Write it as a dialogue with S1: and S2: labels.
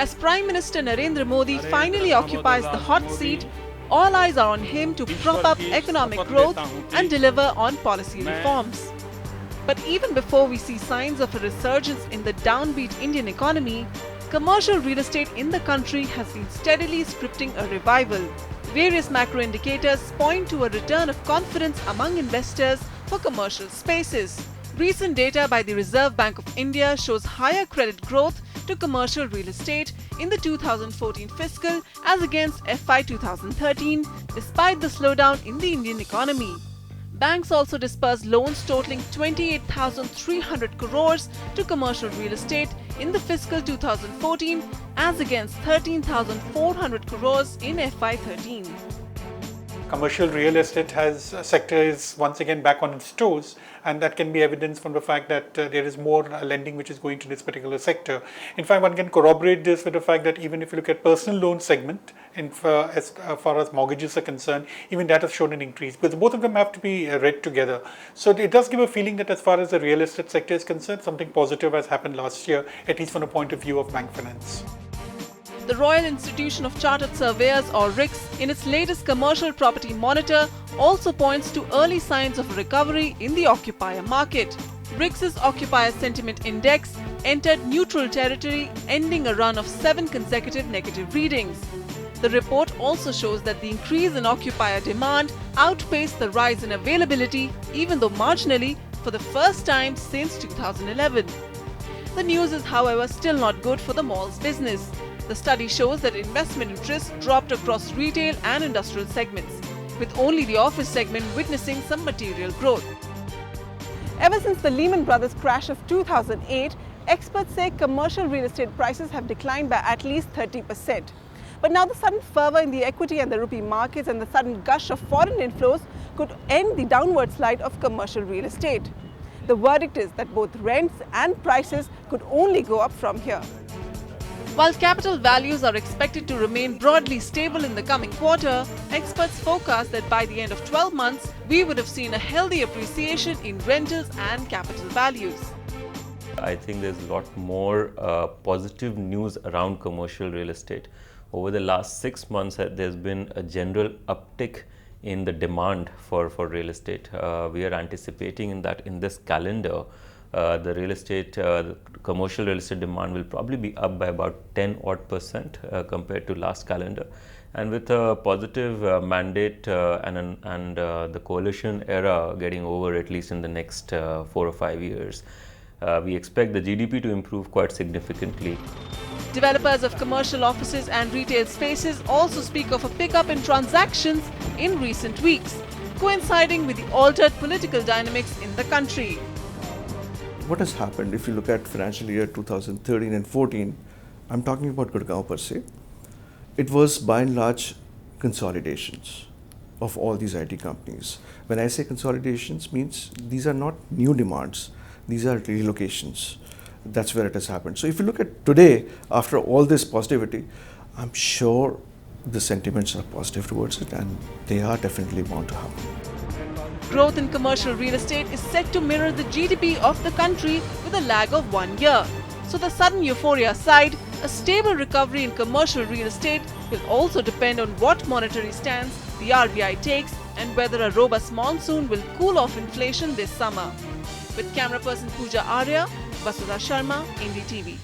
S1: As Prime Minister Narendra Modi finally occupies the hot seat, all eyes are on him to prop up economic growth and deliver on policy reforms. But even before we see signs of a resurgence in the downbeat Indian economy, commercial real estate in the country has been steadily scripting a revival. Various macro indicators point to a return of confidence among investors for commercial spaces. Recent data by the Reserve Bank of India shows higher credit growth to commercial real estate in the 2014 fiscal as against FY 2013, despite the slowdown in the Indian economy. Banks also disbursed loans totaling 28,300 crores to commercial real estate in the fiscal 2014 as against 13,400 crores in FY 13.
S2: Commercial real estate sector is once again back on its toes, and that can be evidenced from the fact that there is more lending which is going to this particular sector. In fact, one can corroborate this with the fact that even if you look at personal loan segment, as far as mortgages are concerned, even that has shown an increase, because both of them have to be read together. So it does give a feeling that as far as the real estate sector is concerned, something positive has happened last year, at least from the point of view of bank finance.
S1: The Royal Institution of Chartered Surveyors, or RICS, in its latest commercial property monitor also points to early signs of recovery in the occupier market. RICS's Occupier Sentiment Index entered neutral territory, ending a run of 7 consecutive negative readings. The report also shows that the increase in occupier demand outpaced the rise in availability, even though marginally, for the first time since 2011. The news is, however, still not good for the mall's business. The study shows that investment interest dropped across retail and industrial segments, with only the office segment witnessing some material growth. Ever since the Lehman Brothers crash of 2008, experts say commercial real estate prices have declined by at least 30%. But now the sudden fervor in the equity and the rupee markets and the sudden gush of foreign inflows could end the downward slide of commercial real estate. The verdict is that both rents and prices could only go up from here. While capital values are expected to remain broadly stable in the coming quarter, experts forecast that by the end of 12 months, we would have seen a healthy appreciation in rentals and capital values.
S3: I think there's a lot more positive news around commercial real estate. Over the last 6 months, there's been a general uptick in the demand for real estate. We are anticipating that in this calendar, the real estate, the commercial real estate demand will probably be up by about 10% compared to last calendar. And with a positive mandate and the coalition era getting over, at least in the next 4 or 5 years, we expect the GDP to improve quite significantly.
S1: Developers of commercial offices and retail spaces also speak of a pickup in transactions in recent weeks, coinciding with the altered political dynamics in the country.
S4: What has happened, if you look at financial year 2013 and 14, I'm talking about Gurgaon per se, it was by and large consolidations of all these IT companies. When I say consolidations, means these are not new demands, these are relocations. That's where it has happened. So if you look at today, after all this positivity, I'm sure the sentiments are positive towards it, and they are definitely bound to happen.
S1: Growth in commercial real estate is set to mirror the GDP of the country with a lag of 1 year. So the sudden euphoria aside, a stable recovery in commercial real estate will also depend on what monetary stance the RBI takes and whether a robust monsoon will cool off inflation this summer. With camera person Pooja Arya, Vasudha Sharma, NDTV.